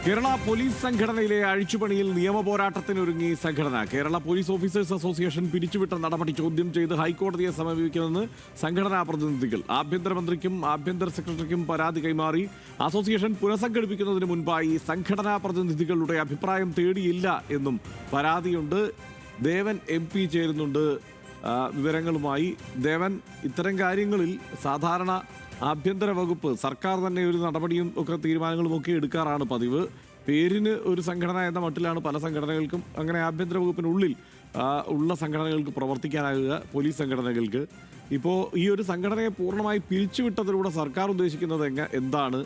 Kerala police സംഘടനയിലെ അഴിച്ചുപണിയിൽ നിയമപോരാട്ടത്തിനൊരുങ്ങി സംഘടന. Kerala police officers association പിരിച്ചുവിട്ട നടപടി ചോദ്യം ചെയ്ത് ഹൈക്കോടതിയെ സമീപിക്കുമെന്ന് സംഘടനാ പ്രതിനിധികൾ. ആഭ്യന്തരമന്ത്രിക്കും ആഭ്യന്തര സെക്രട്ടറിക്കും പരാതി കൈമാറി. അസോസിയേഷൻ പുനഃസംഘടിപ്പിക്കുന്നതിന് മുൻപായി സംഘടനാ പ്രതിനിധികളുടെ അഭിപ്രായം തേടിയില്ല എന്നും പരാതിയുണ്ട്. ദേവൻ MP ചേരുന്നുണ്ട് വിവരങ്ങളുമായി. ദേവൻ, ഇത്തരം കാര്യങ്ങളിൽ സാധാരണ ആഭ്യന്തര വകുപ്പ് സർക്കാർ തന്നെ ഒരു നടപടിയും ഒക്കെ തീരുമാനങ്ങളും ഒക്കെ എടുക്കാറാണ് പതിവ്. പേരിന് ഒരു സംഘടന എന്ന മട്ടിലാണ് പല സംഘടനകൾക്കും അങ്ങനെ ആഭ്യന്തര വകുപ്പിനുള്ളിൽ ഉള്ള സംഘടനകൾക്ക് പ്രവർത്തിക്കാനാകുക. പോലീസ് സംഘടനകൾക്ക് ഇപ്പോൾ ഈ ഒരു സംഘടനയെ പൂർണ്ണമായി പിരിച്ചുവിട്ടതിലൂടെ സർക്കാർ ഉദ്ദേശിക്കുന്നത് എന്താണ്,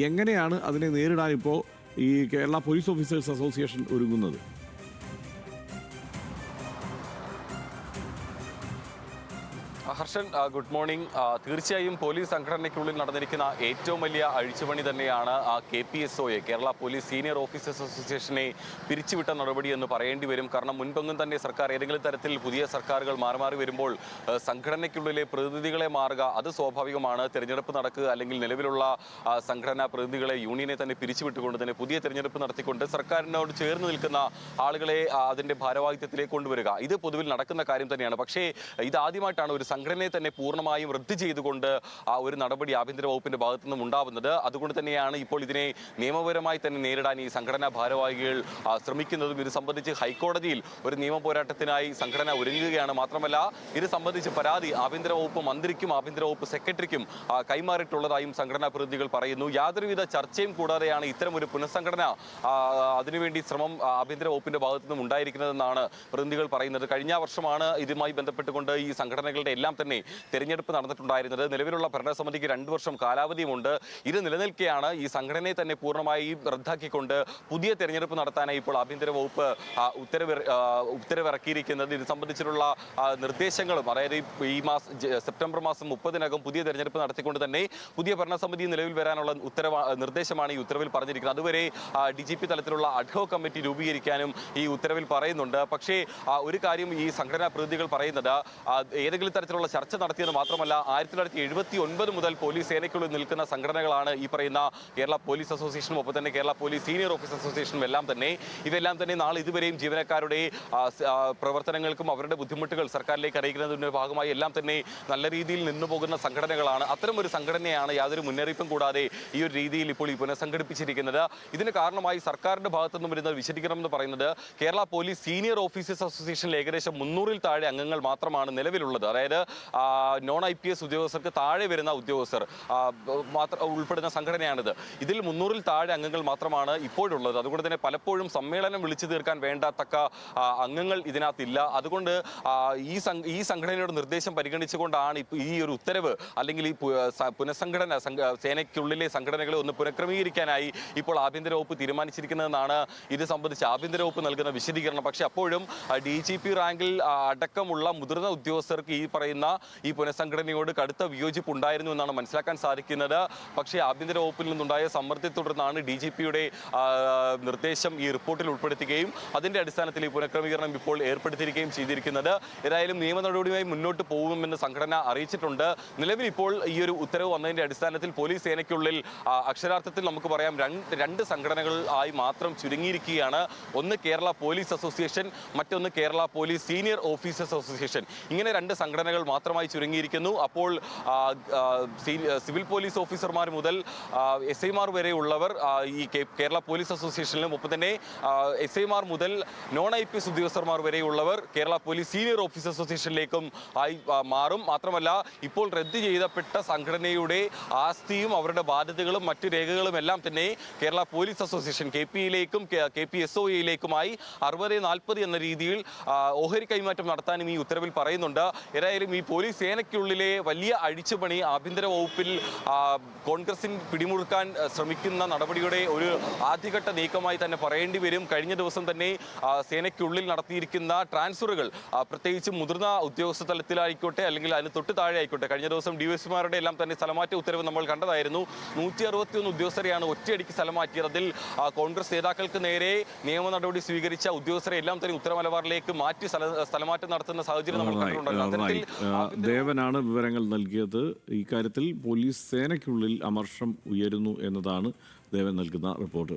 എങ്ങനെയാണ് അതിനെ നേരിടാൻ ഇപ്പോൾ ഈ കേരള പോലീസ് ഓഫീസേഴ്സ് അസോസിയേഷൻ ഒരുങ്ങുന്നത്? Harshan, good morning. തീർച്ചയായും പോലീസ് സംഘടനയ്ക്കുള്ളിൽ നടന്നിരിക്കുന്ന ഏറ്റവും വലിയ അഴിച്ചുപണി തന്നെയാണ് KPSOയെ, കേരള പോലീസ് സീനിയർ ഓഫീസേഴ്സ് അസോസിയേഷനെ പിരിച്ചുവിട്ട നടപടി എന്ന് പറയേണ്ടി വരും. കാരണം മുൻപെങ്ങും തന്നെ സർക്കാർ ഏതെങ്കിലും തരത്തിൽ പുതിയ സർക്കാരുകൾ മാറി വരുമ്പോൾ സംഘടനയ്ക്കുള്ളിലെ പ്രതിനിധികളെ മാറുക അത് സ്വാഭാവികമാണ്. തെരഞ്ഞെടുപ്പ് നടക്കുക അല്ലെങ്കിൽ നിലവിലുള്ള സംഘടനാ പ്രതിനിധികളെ യൂണിയനെ തന്നെ പിരിച്ചുവിട്ടുകൊണ്ട് തന്നെ പുതിയ തെരഞ്ഞെടുപ്പ് നടത്തിക്കൊണ്ട് സർക്കാരിനോട് ചേർന്ന് നിൽക്കുന്ന ആളുകളെ അതിൻ്റെ ഭാരവാഹിത്വത്തിലേക്ക് കൊണ്ടുവരിക, ഇത് പൊതുവിൽ നടക്കുന്ന കാര്യം തന്നെയാണ്. പക്ഷേ ഇതാദ്യമായിട്ടാണ് ഒരു സംഘടനയെ തന്നെ പൂർണ്ണമായും റദ്ദ് ചെയ്തുകൊണ്ട് ഒരു നടപടി ആഭ്യന്തര വകുപ്പിന്റെ ഭാഗത്തു നിന്നും ഉണ്ടാവുന്നത്. അതുകൊണ്ട് തന്നെയാണ് ഇപ്പോൾ ഇതിനെ നിയമപരമായി തന്നെ നേരിടാൻ ഈ സംഘടനാ ഭാരവാഹികൾ ശ്രമിക്കുന്നതും. ഇത് സംബന്ധിച്ച് ഹൈക്കോടതിയിൽ ഒരു നിയമ പോരാട്ടത്തിനായി സംഘടന ഒരുങ്ങുകയാണ്. മാത്രമല്ല, ഇത് സംബന്ധിച്ച് പരാതി ആഭ്യന്തര വകുപ്പ് മന്ത്രിക്കും ആഭ്യന്തര വകുപ്പ് സെക്രട്ടറിക്കും കൈമാറിയിട്ടുള്ളതായും സംഘടനാ പ്രതിനിധികൾ പറയുന്നു. യാതൊരുവിധ ചർച്ചയും കൂടാതെയാണ് ഇത്തരം ഒരു പുനഃസംഘടന അതിനുവേണ്ടി ശ്രമം ആഭ്യന്തര വകുപ്പിന്റെ ഭാഗത്തു നിന്നും ഉണ്ടായിരിക്കുന്നതെന്നാണ് പ്രതിനിധികൾ പറയുന്നത്. കഴിഞ്ഞ വർഷമാണ് ഇതുമായി ബന്ധപ്പെട്ടുകൊണ്ട് ഈ സംഘടനകളുടെ എല്ലാം തന്നെ തെരഞ്ഞെടുപ്പ് നടന്നിട്ടുണ്ടായിരുന്നത്. നിലവിലുള്ള ഭരണസമിതിക്ക് 2 വർഷം കാലാവധിയുമുണ്ട്. ഇത് നിലനിൽക്കെയാണ് ഈ സംഘടനയെ തന്നെ പൂർണ്ണമായി റദ്ദാക്കിക്കൊണ്ട് പുതിയ തെരഞ്ഞെടുപ്പ് നടത്താനായി ഇപ്പോൾ ആഭ്യന്തര വകുപ്പ് ഉത്തരവിറക്കിയിരിക്കുന്നത്. ഇത് സംബന്ധിച്ചിട്ടുള്ള നിർദ്ദേശങ്ങളും, അതായത് ഈ സെപ്റ്റംബർ മാസം 30-നകം പുതിയ തെരഞ്ഞെടുപ്പ് നടത്തിക്കൊണ്ട് തന്നെ പുതിയ ഭരണസമിതി നിലവിൽ വരാനുള്ള നിർദ്ദേശമാണ് ഈ ഉത്തരവിൽ പറഞ്ഞിരിക്കുന്നത്. അതുവരെ DGP തലത്തിലുള്ള അഡ്ഹോക് കമ്മിറ്റി രൂപീകരിക്കാനും ഈ ഉത്തരവിൽ പറയുന്നുണ്ട്. പക്ഷേ ഒരു കാര്യം ഈ സംഘടനാ പ്രതിനിധികൾ പറയുന്നത്, ഏതെങ്കിലും തരത്തിലുള്ള ചർച്ച നടത്തിയെന്ന് മാത്രമല്ല, 1979 മുതൽ പോലീസ് സേനയ്ക്കുള്ളിൽ നിൽക്കുന്ന സംഘടനകളാണ് ഈ പറയുന്ന കേരള പോലീസ് അസോസിയേഷനും ഒപ്പം തന്നെ കേരള പോലീസ് സീനിയർ ഓഫീസർ അസോസിയേഷനും എല്ലാം തന്നെ. ഇതെല്ലാം തന്നെ നാളെ ഇതുവരെയും ജീവനക്കാരുടെ പ്രവർത്തനങ്ങൾക്കും അവരുടെ ബുദ്ധിമുട്ടുകൾ സർക്കാരിലേക്ക് അറിയിക്കുന്നതിൻ്റെ ഭാഗമായി എല്ലാം തന്നെ നല്ല രീതിയിൽ നിന്നുപോകുന്ന സംഘടനകളാണ്. അത്തരം ഒരു സംഘടനയാണ് യാതൊരു മുന്നറിയിപ്പും കൂടാതെ ഈ ഒരു രീതിയിൽ ഇപ്പോൾ ഈ പുനഃസംഘടിപ്പിച്ചിരിക്കുന്നത്. ഇതിന് കാരണമായി സർക്കാരിന്റെ ഭാഗത്തുനിന്നും വരുന്ന വിശദീകരണം എന്ന് പറയുന്നത്, കേരള പോലീസ് സീനിയർ ഓഫീസേഴ്സ് അസോസിയേഷനിൽ ഏകദേശം 300-ൽ താഴെ അംഗങ്ങൾ മാത്രമാണ് നിലവിലുള്ളത്. അതായത് നോൺ IPS ഉദ്യോഗസ്ഥർക്ക് താഴെ വരുന്ന ഉദ്യോഗസ്ഥർ ഉൾപ്പെടുന്ന സംഘടനയാണിത്. ഇതിൽ 300-ൽ താഴെ അംഗങ്ങൾ മാത്രമാണ് ഇപ്പോഴുള്ളത്. അതുകൊണ്ട് തന്നെ പലപ്പോഴും സമ്മേളനം വിളിച്ചു തീർക്കാൻ വേണ്ടത്തക്ക അംഗങ്ങൾ ഇതിനകത്തില്ല. അതുകൊണ്ട് ഈ സംഘടനയുടെ നിർദ്ദേശം പരിഗണിച്ചുകൊണ്ടാണ് ഈ ഒരു ഉത്തരവ് അല്ലെങ്കിൽ ഈ പുനഃസംഘടന സേനയ്ക്കുള്ളിലെ സംഘടനകളെ ഒന്ന് പുനഃക്രമീകരിക്കാനായി ഇപ്പോൾ ആഭ്യന്തര വകുപ്പ് തീരുമാനിച്ചിരിക്കുന്നതെന്നാണ് ഇത് സംബന്ധിച്ച് ആഭ്യന്തര വകുപ്പ് നൽകുന്ന വിശദീകരണം. പക്ഷേ അപ്പോഴും DGP റാങ്കിൽ അടക്കമുള്ള മുതിർന്ന ഉദ്യോഗസ്ഥർക്ക് ഈ പറയുന്ന ഈ പുനഃസംഘടനയോട് കടുത്ത വിയോജിപ്പ് ഉണ്ടായിരുന്നു എന്നാണ് മനസ്സിലാക്കാൻ സാധിക്കുന്നത്. പക്ഷേ ആഭ്യന്തര വകുപ്പിൽ നിന്നുണ്ടായ സമ്മർദ്ദത്തെ തുടർന്നാണ് DGPയുടെ നിർദ്ദേശം ഈ റിപ്പോർട്ടിൽ ഉൾപ്പെടുത്തുകയും അതിന്റെ അടിസ്ഥാനത്തിൽ ഈ പുനഃക്രമീകരണം ഇപ്പോൾ ഏർപ്പെടുത്തിയിരിക്കുകയും ചെയ്തിരിക്കുന്നത്. ഏതായാലും നിയമ നടപടിയുമായി മുന്നോട്ട് പോകുമെന്ന് സംഘടന അറിയിച്ചിട്ടുണ്ട്. നിലവിൽ ഇപ്പോൾ ഈ ഒരു ഉത്തരവ് വന്നതിന്റെ അടിസ്ഥാനത്തിൽ പോലീസ് സേനയ്ക്കുള്ളിൽ അക്ഷരാർത്ഥത്തിൽ നമുക്ക് പറയാം രണ്ട് സംഘടനകൾ ആയി മാത്രം ചുരുങ്ങിയിരിക്കുകയാണ്. ഒന്ന് കേരള പോലീസ് അസോസിയേഷൻ, മറ്റൊന്ന് Kerala police senior officers association. ഇങ്ങനെ 2 സംഘടനകൾ മാത്രമായി ചുരുങ്ങിയിരിക്കുന്നു. അപ്പോൾ സിവിൽ പോലീസ് ഓഫീസർമാർ മുതൽ SIമാർ വരെയുള്ളവർ ഈ കേരള പോലീസ് അസോസിയേഷനിലും ഒപ്പം തന്നെ SIമാർ മുതൽ നോൺ IPS ഉദ്യോഗസ്ഥർമാർ വരെയുള്ളവർ കേരള പോലീസ് സീനിയർ ഓഫീസർ അസോസിയേഷനിലേക്കും ആയി മാറും. മാത്രമല്ല, ഇപ്പോൾ റദ്ദ് ചെയ്യപ്പെട്ട സംഘടനയുടെ ആസ്തിയും അവരുടെ ബാധ്യതകളും മറ്റു രേഖകളും എല്ലാം തന്നെ കേരള പോലീസ് അസോസിയേഷൻ KPയിലേക്കും KPSOയിലേക്കുമായി 60-40 എന്ന രീതിയിൽ ഓഹരി കൈമാറ്റം നടത്താനും ഈ ഉത്തരവിൽ പറയുന്നുണ്ട്. ഏതായാലും ഈ പോലീസ് സേനയ്ക്കുള്ളിലെ വലിയ അഴിച്ചുപണി ആഭ്യന്തര വകുപ്പിൽ കോൺഗ്രസിന് പിടിമുറുക്കാൻ ശ്രമിക്കുന്ന നടപടിയുടെ ഒരു ആദ്യഘട്ട നീക്കമായി തന്നെ പറയേണ്ടി വരും. കഴിഞ്ഞ ദിവസം തന്നെ സേനയ്ക്കുള്ളിൽ നടത്തിയിരിക്കുന്ന ട്രാൻസ്ഫറുകൾ, പ്രത്യേകിച്ച് മുതിർന്ന ഉദ്യോഗസ്ഥ തലത്തിലായിക്കോട്ടെ അല്ലെങ്കിൽ അതിന് തൊട്ട് താഴെ ആയിക്കോട്ടെ, കഴിഞ്ഞ ദിവസം DSPമാരുടെ എല്ലാം തന്നെ സ്ഥലമാറ്റ ഉത്തരവ് നമ്മൾ കണ്ടതായിരുന്നു. 161 ഉദ്യോഗസ്ഥരെയാണ് ഒറ്റയടിക്ക് സ്ഥലം മാറ്റിയത്. അതിൽ കോൺഗ്രസ് നേതാക്കൾക്ക് നേരെ നിയമ നടപടി സ്വീകരിച്ച ഉദ്യോഗസ്ഥരെ എല്ലാം തന്നെ ഉത്തരമലബാറിലേക്ക് മാറ്റി സ്ഥലമാറ്റം നടത്തുന്ന സാഹചര്യം നമ്മൾ കണ്ടിട്ടുണ്ടല്ലോ. ദേവനാണ് വിവരങ്ങൾ നൽകിയത്. ഇക്കാര്യത്തിൽ പോലീസ് സേനയ്ക്കുള്ളിൽ അമർഷം ഉയരുന്നു എന്നതാണ് ദേവൻ നൽകുന്ന റിപ്പോർട്ട്.